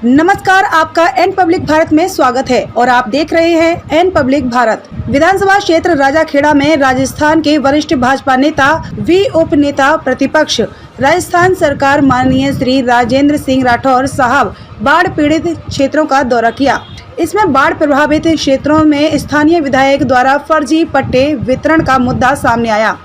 नमस्कार, आपका N public Bharat में स्वागत है और आप देख रहे हैं एन पब्लिक भारत। विधानसभा क्षेत्र राजाखेड़ा में राजस्थान के वरिष्ठ भाजपा नेता वी उप नेता प्रतिपक्ष राजस्थान सरकार माननीय श्री राजेंद्र सिंह राठौर साहब बाढ़ पीड़ित क्षेत्रों का दौरा किया। इसमें बाढ़ प्रभावित क्षेत्रों में स्थानीय विधायक द्वारा फर्जी पट्टे वितरण का मुद्दा सामने आया।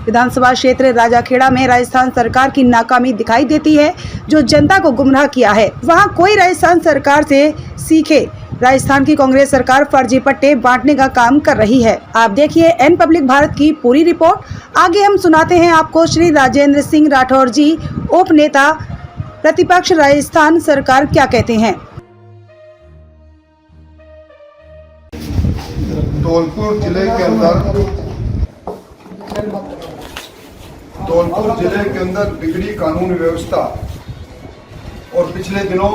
विधानसभा क्षेत्र राजाखेड़ा में राजस्थान सरकार की नाकामी दिखाई देती है, जो जनता को गुमराह किया है। वहां कोई राजस्थान सरकार से सीखे, राजस्थान की कांग्रेस सरकार फर्जी पट्टे बांटने का काम कर रही है। आप देखिए एन पब्लिक भारत की पूरी रिपोर्ट। आगे हम सुनाते हैं आपको श्री राजेंद्र सिंह राठौर जी, उप नेता प्रतिपक्ष राजस्थान सरकार, क्या कहते हैं। धौलपुर जिले के अंदर बिगड़ी कानून व्यवस्था और पिछले दिनों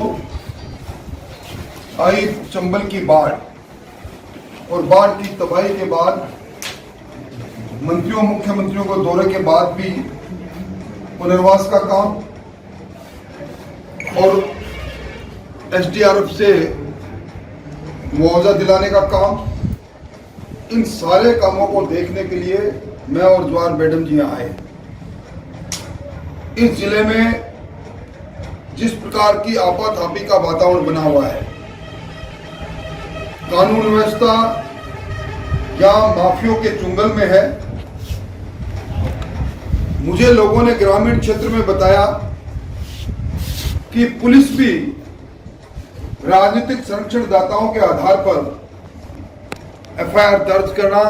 आई चंबल की बाढ़ और बाढ़ की तबाही के बाद मुख्यमंत्रियों को दौरे के बाद भी पुनर्वास का काम और एसडीआरएफ से मुआवजा दिलाने का काम, इन सारे कामों को देखने के लिए मैं और जवाहर मैडम जी यहाँ आए। इस जिले में जिस प्रकार की आपाधापी का वातावरण बना हुआ है, कानून व्यवस्था या माफियों के चुंगल में है। मुझे लोगों ने ग्रामीण क्षेत्र में बताया कि पुलिस भी राजनीतिक संरक्षण दाताओं के आधार पर एफआईआर दर्ज करना,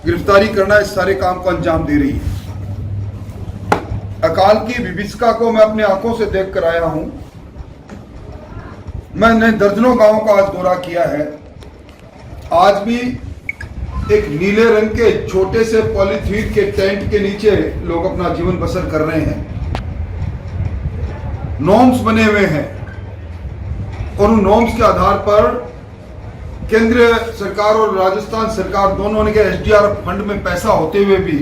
गिरफ्तारी करना, इस सारे काम को अंजाम दे रही है। अकाल की विभीषिका को मैं अपनी आंखों से देख कर आया हूं। मैंने दर्जनों गांवों का आज दौरा किया है। आज भी एक नीले रंग के छोटे से पॉलीथीन के टेंट के नीचे लोग अपना जीवन बसर कर रहे हैं। नॉर्म्स बने हुए हैं और उन नॉर्म्स के आधार पर केंद्रीय सरकार और राजस्थान सरकार दोनों ने एसडीआरएफ फंड में पैसा होते हुए भी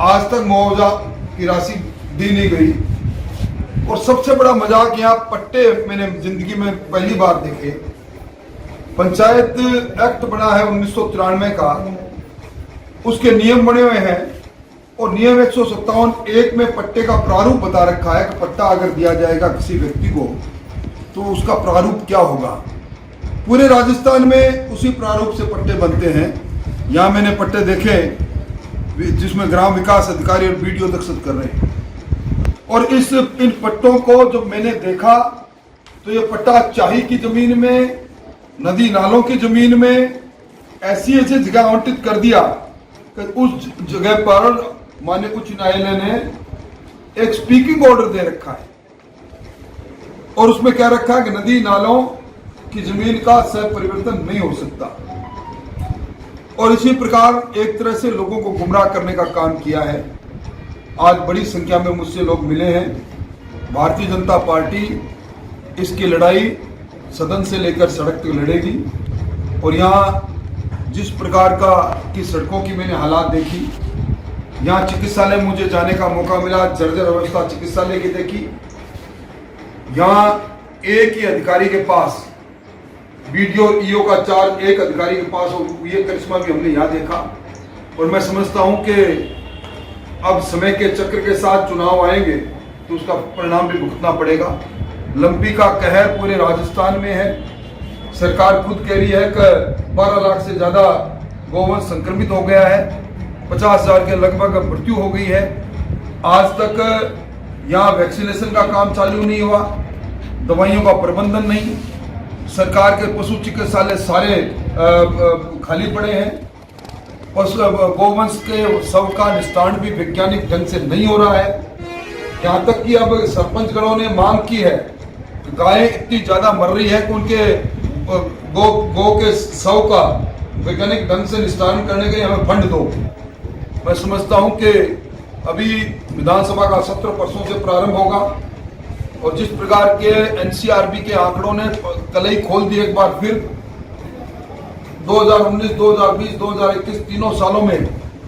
आज तक मुआवजा की राशि दी नहीं गई। और सबसे बड़ा मजाक, यहाँ पट्टे मैंने जिंदगी में पहली बार देखे। पंचायत एक्ट बना है 1993 का, उसके नियम बने हुए हैं और नियम 157(1) में पट्टे का प्रारूप बता रखा है कि पट्टा अगर दिया जाएगा किसी व्यक्ति को तो उसका प्रारूप क्या होगा। पूरे राजस्थान में उसी प्रारूप से पट्टे बनते हैं। यहाँ मैंने पट्टे देखे जिसमें ग्राम विकास अधिकारी और बीडीओ दस्तखत कर रहे हैं। और इन पट्टों को जब मैंने देखा तो ये पट्टा चाही की जमीन में, नदी नालों की जमीन में ऐसी जगह आवंटित कर दिया कि उस जगह पर माननीय उच्च न्यायालय ने एक स्पीकिंग ऑर्डर दे रखा है और उसमें क्या रखा है कि नदी नालों की जमीन का सह परिवर्तन नहीं हो सकता। और इसी प्रकार एक तरह से लोगों को गुमराह करने का काम किया है। आज बड़ी संख्या में मुझसे लोग मिले हैं। भारतीय जनता पार्टी इसकी लड़ाई सदन से लेकर सड़क तक लड़ेगी। और यहाँ जिस प्रकार की सड़कों की मैंने हालात देखी, यहाँ चिकित्सालय मुझे जाने का मौका मिला, जर्जर अवस्था चिकित्सालय की देखी। यहाँ एक ही अधिकारी के पास, बीडीओ ईओ का चार्ज एक अधिकारी के पास हो, ये करिश्मा भी हमने यहाँ देखा। और मैं समझता हूँ कि अब समय के चक्र के साथ चुनाव आएंगे तो उसका परिणाम भी भुगतना पड़ेगा। लंपी का कहर पूरे राजस्थान में है। सरकार खुद कह रही है कि 12 लाख से ज्यादा गौवंश संक्रमित हो गया है, 50,000 के लगभग मृत्यु हो गई है। आज तक यहाँ वैक्सीनेशन का काम चालू नहीं हुआ, दवाइयों का प्रबंधन नहीं, सरकार के पशु चिकित्सालय सारे खाली पड़े हैं। गौवंश के शव का निस्तारण भी वैज्ञानिक ढंग से नहीं हो रहा है। यहाँ तक कि अब सरपंचगणों ने मांग की है कि गायें इतनी ज्यादा मर रही है कि उनके गौ के शव का वैज्ञानिक ढंग से निस्तारण करने के लिए हमें फंड दो। मैं समझता हूँ कि अभी विधानसभा का सत्र परसों से प्रारंभ होगा और जिस प्रकार के एनसीआरबी के आंकड़ों ने कलई खोल दी एक बार फिर, 2019, 2020, 2021 तीनों सालों में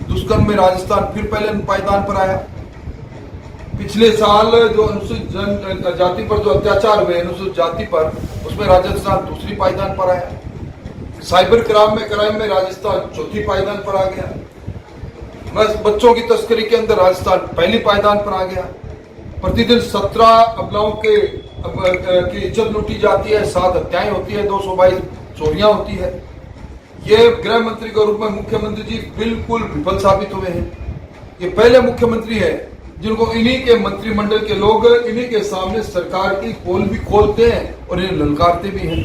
दुष्कर्म में राजस्थान फिर पहले पायदान पर आया। पिछले साल जो अनुसूचित जाति पर जो अत्याचार हुए अनुसूचित जाति पर, उसमें राजस्थान दूसरी पायदान पर आया। साइबर क्राइम में राजस्थान चौथी पायदान पर आ गया। बस बच्चों की तस्करी के अंदर राजस्थान पहली पायदान पर आ गया। प्रतिदिन 17 अबलाओं की इज्जत लूटी जाती है, 7 हत्याएं होती है, 222 चोरियां होती है। ये गृह मंत्री के रूप में मुख्यमंत्री जी बिल्कुल विफल साबित हुए हैं। ये पहले मुख्यमंत्री है जिनको इन्हीं के मंत्रिमंडल के लोग इन्हीं के सामने सरकार की पोल भी खोलते हैं और इन्हें ललकारते भी हैं।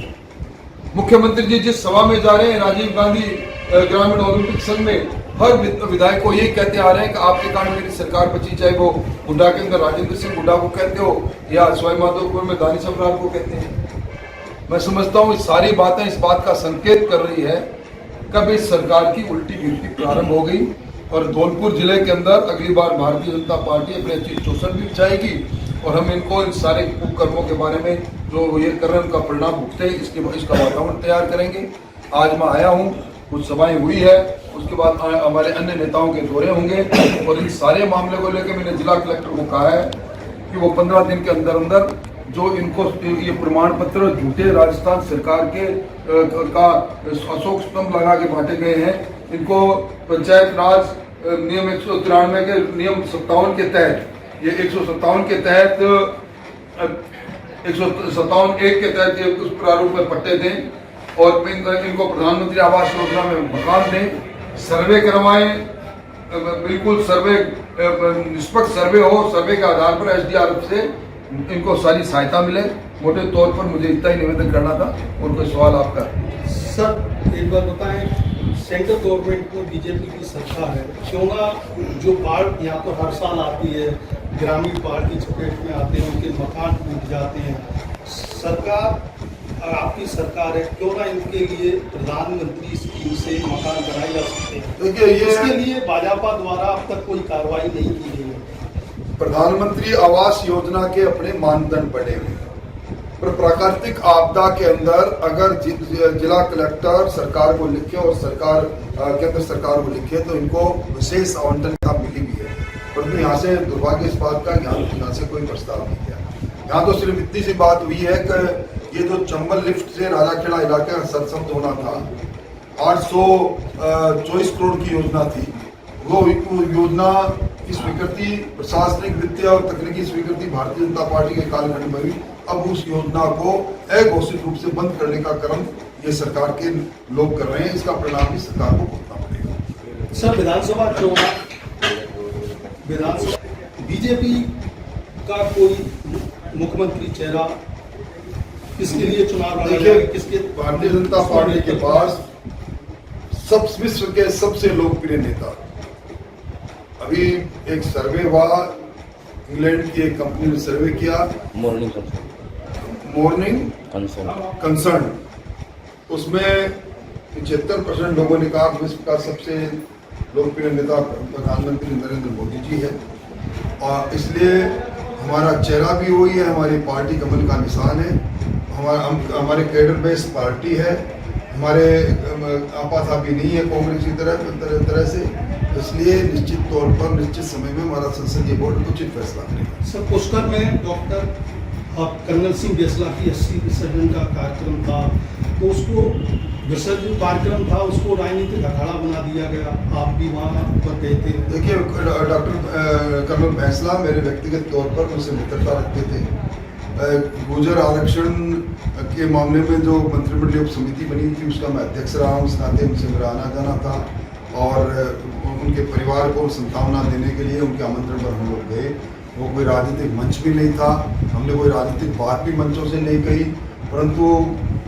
मुख्यमंत्री जी जिस सभा में जा रहे हैं, राजीव गांधी ग्रामीण ओलंपिक संघ में, हर विधायक को यही कहते आ रहे हैं कि आपके कारण मेरी सरकार बची, चाहे वो हुड्डा के अंदर राजेंद्र सिंह हुड्डा को कहते हो या सवाईमाधोपुर में दानिश अबरार को कहते हैं। मैं समझता हूँ सारी बातें इस बात का संकेत कर रही है कब इस सरकार की उल्टी गिनती प्रारंभ हो गई और धौलपुर जिले के अंदर अगली बार भारतीय जनता पार्टी अपनी अच्छी चौसठ भी बिछाएगी और हम इनको इन सारे कुकर्मों के बारे में जो ये कर रहे हैं उनका परिणाम भुगते इसका वातावरण तैयार करेंगे। आज मैं आया हूँ, कुछ सभाएं हुई है, उसके बाद हमारे अन्य नेताओं के दौरे होंगे और इन सारे मामले को लेकर मैंने जिला कलेक्टर को कहा है कि वो 15 दिन के अंदर अंदर जो इनको ये प्रमाण पत्र झूठे राजस्थान सरकार के का अशोक स्तंभ लगा के बांटे गए हैं, इनको पंचायत राज नियम 193 के नियम 57 के तहत, ये 157 के तहत 157(1) के तहत ये उस प्रारूप में पट्टे दें और इनको प्रधानमंत्री आवास योजना में मकान दें, सर्वे करवाएं, बिल्कुल सर्वे निष्पक्ष सर्वे हो, सर्वे के आधार पर SDRF से इनको सारी सहायता मिले। मोटे तौर पर मुझे इतना ही निवेदन करना था और कोई सवाल आपका। सर एक बात बताएं, सेंट्रल गवर्नमेंट में बीजेपी की सरकार है, क्यों ना जो बाढ़ यहाँ पर हर साल आती है, ग्रामीण बाढ़ की चपेट में आते हैं, उनके मकान टूट जाते हैं, सरकार आपकी सरकार है, क्यों ना इनके लिए प्रधानमंत्री स्कीम से मकान बनाए जा सकते हैं। देखिए इसके लिए भाजपा द्वारा अब तक कोई कार्रवाई नहीं की गई है। प्रधानमंत्री आवास योजना के अपने मानदंड बने हुए हैं, पर प्राकृतिक आपदा के अंदर अगर जिला कलेक्टर सरकार को लिखे और सरकार केंद्र सरकार को लिखे तो इनको विशेष आवंटन का मिली भी है, परंतु यहाँ से दुर्भाग्य इस बात का यहाँ से कोई प्रस्ताव नहीं किया। यहाँ तो सिर्फ इतनी सी बात हुई है कि ये जो चंबल लिफ्ट से राजाखेड़ा इलाके का सरसब्द होना था, 824 करोड़ की योजना थी, वो योजना की स्वीकृति प्रशासनिक, वित्तीय और तकनीकी स्वीकृति भारतीय जनता पार्टी के कालखंड में हुई। अब उस योजना को अघोषित रूप से बंद करने का क्रम ये सरकार के लोग कर रहे हैं, इसका परिणाम भी सरकार को भुगतना पड़ेगा। सर विधानसभा चुनाव, बीजेपी का कोई मुख्यमंत्री चेहरा किसके लिए चुनाव लड़ा जाएगा? किसके? भारतीय जनता पार्टी के पास सब विश्व के सबसे लोकप्रिय नेता, अभी एक सर्वे हुआ, इंग्लैंड की एक कंपनी ने सर्वे किया, मॉर्निंग कंसर्न, उसमें 75% लोगों ने कहा विश्व का सबसे लोकप्रिय नेता प्रधानमंत्री नरेंद्र मोदी जी है और इसलिए हमारा चेहरा भी वही है, हमारी पार्टी कमल का निशान है, हमारे कैडर बेस्ड पार्टी है, हमारे आपाधापी नहीं है कांग्रेस की तरह से, इसलिए निश्चित तौर पर निश्चित समय में हमारा संसदीय बोर्ड उचित फैसला करेगा। सर पुष्कर में डॉक्टर कर्नल सिंह बेसला की 80 विसर्जन का कार्यक्रम था, तो उसको विसर्जन कार्यक्रम था, उसको राजनीतिक अखाड़ा बना दिया गया, आप भी वहाँ पर गए थे। देखिए डॉक्टर कर्नल बेसला मेरे व्यक्तिगत तौर पर मुझसे मित्रता रखते थे। गुर्जर आरक्षण के मामले में जो मंत्रिमंडलीय उप समिति बनी थी उसका मैं अध्यक्ष रहा हूँ, इस नाते उनसे मेरा आना जाना था और उनके परिवार को संतावना देने के लिए उनके आमंत्रण पर हम लोग गए। वो कोई राजनीतिक मंच भी नहीं था, हमने कोई राजनीतिक बात भी मंचों से नहीं कही, परंतु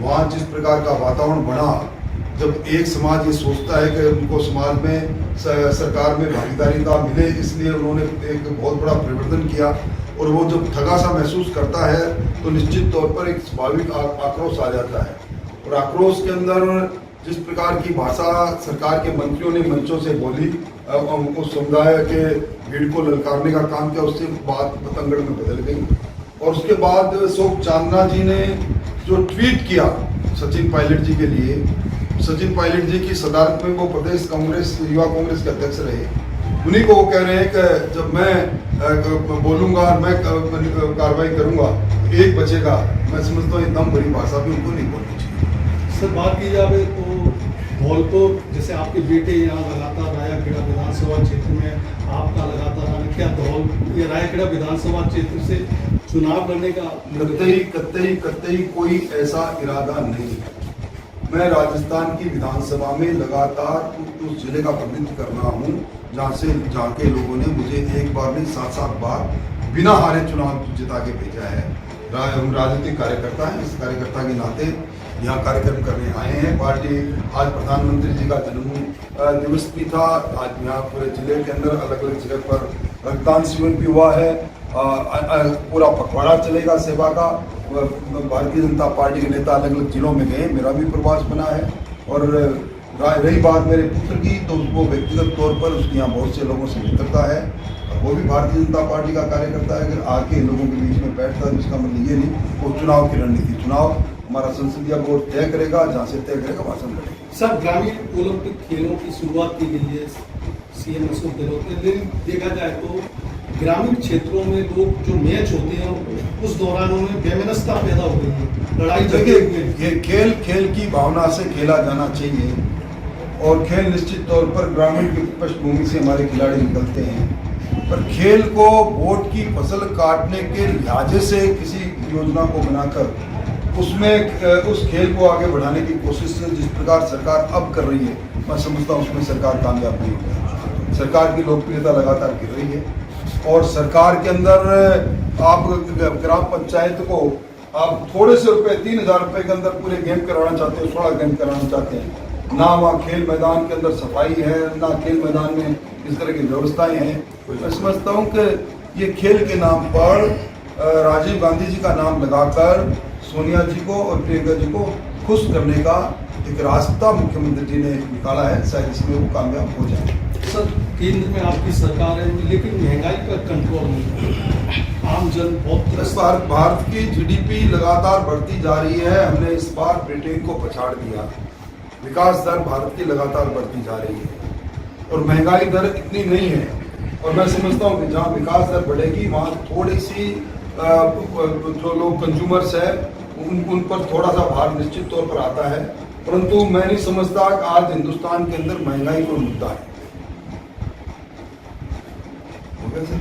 वहाँ जिस प्रकार का वातावरण बना, जब एक समाज ये सोचता है कि उनको समाज में सरकार में भागीदारी का मिले, इसलिए उन्होंने एक बहुत बड़ा परिवर्तन किया और वो जब ठगा सा महसूस करता है तो निश्चित तौर पर एक स्वाभाविक आक्रोश आ जाता है और आक्रोश के अंदर जिस प्रकार की भाषा सरकार के मंत्रियों ने मंचों से बोली, उस समुदाय के भीड़ को ललकारने का काम किया, उससे बात पतंगड़ में बदल गई। और उसके बाद शोक चांदना जी ने जो ट्वीट किया सचिन पायलट जी के लिए, सचिन पायलट जी की सदारत में वो प्रदेश कांग्रेस युवा कांग्रेस के अध्यक्ष रहे उन्हीं को वो कह रहे हैं कि जब मैं बोलूँगा और मैं कार्रवाई करूँगा एक बचेगा। मैं समझता हूँ ये दम भरी भाषा भी उनको नहीं बोलनी चाहिए। सर बात की जाए तो धौलपुर जैसे आपके बेटे यहाँ लगातार रायाखेड़ा विधानसभा क्षेत्र में आपका लगातार आना, क्या धौल ये रायाखेड़ा विधानसभा क्षेत्र से चुनाव लड़ने का कतई कोई ऐसा इरादा नहीं है। मैं राजस्थान की विधानसभा में लगातार उस जिले का प्रतिनिधित्व कर रहा हूँ जहाँ के लोगों ने मुझे एक बार नहीं 7-7 बार बिना हारे चुनाव जिता के भेजा है। हम राजनीतिक कार्यकर्ता हैं, इस कार्यकर्ता के नाते यहाँ कार्यक्रम करने आए हैं। पार्टी आज प्रधानमंत्री जी का जन्म दिवस भी था। आज यहाँ पूरे जिले के अंदर अलग अलग जगह पर रक्तदान शिविर भी हुआ है। पूरा पखवाड़ा चलेगा सेवा का। भारतीय जनता पार्टी के नेता अलग अलग जिलों में गए, मेरा भी प्रवास बना है। और रही बात मेरे पुत्र की, तो वो व्यक्तिगत तौर पर उसकी यहाँ बहुत से लोगों से मित्रता है और वो भी भारतीय जनता पार्टी का कार्यकर्ता है। अगर आके लोगों के बीच में बैठता है तो इसका मतलब ये नहीं। वो चुनाव की रणनीति, चुनाव हमारा संसदीय बोर्ड तय करेगा, जहाँ से तय करेगा वहाँ से लड़ेगा। सर ग्रामीण ओलंपिक खेलों की शुरुआत की गई है सीएम अशोक गहलोत ने, लेकिन देखा जाए तो ग्रामीण क्षेत्रों में लोग जो मैच होते हैं उस दौरान उनमें बेमनस्ता पैदा हो गई है, लड़ाई झगड़े हुए हैं। ये खेल की भावना से खेला जाना चाहिए और खेल निश्चित तौर पर ग्रामीण की पृष्ठभूमि से हमारे खिलाड़ी निकलते हैं। पर खेल को वोट की फसल काटने के लिहाजे से किसी योजना को बनाकर उसमें उस खेल को आगे बढ़ाने की कोशिश जिस प्रकार सरकार अब कर रही है, मैं समझता हूँ उसमें सरकार कामयाब नहीं होगी। सरकार की लोकप्रियता लगातार गिर रही है और सरकार के अंदर आप ग्राम पंचायत को आप थोड़े से रुपए 3,000 रुपए के अंदर पूरे गेम कराना चाहते हो, 16 गेम कराना चाहते हैं। ना वहाँ खेल मैदान के अंदर सफाई है, ना खेल मैदान में इस तरह की व्यवस्थाएं हैं। मैं समझता हूँ कि ये खेल के नाम पर राजीव गांधी जी का नाम लगाकर सोनिया जी को और प्रियंका जी को खुश करने का एक रास्ता मुख्यमंत्री जी ने निकाला है। शायद इसमें वो कामयाब हो जाए। सर केंद्र में आपकी सरकार है, लेकिन महंगाई पर कंट्रोल नहीं है। आम जन बहुत इस बार भारत की जीडीपी लगातार बढ़ती जा रही है। हमने इस बार ब्रिटेन को पछाड़ दिया। विकास दर भारत की लगातार बढ़ती जा रही है और महंगाई दर इतनी नहीं है। और मैं समझता हूँ कि जहाँ विकास दर बढ़ेगी वहाँ थोड़ी सी जो लोग कंज्यूमर्स है उन पर थोड़ा सा भार निश्चित तौर पर आता है। परंतु मैं नहीं समझता कि आज हिंदुस्तान के अंदर महंगाई कोई मुद्दा है। हो गया सर?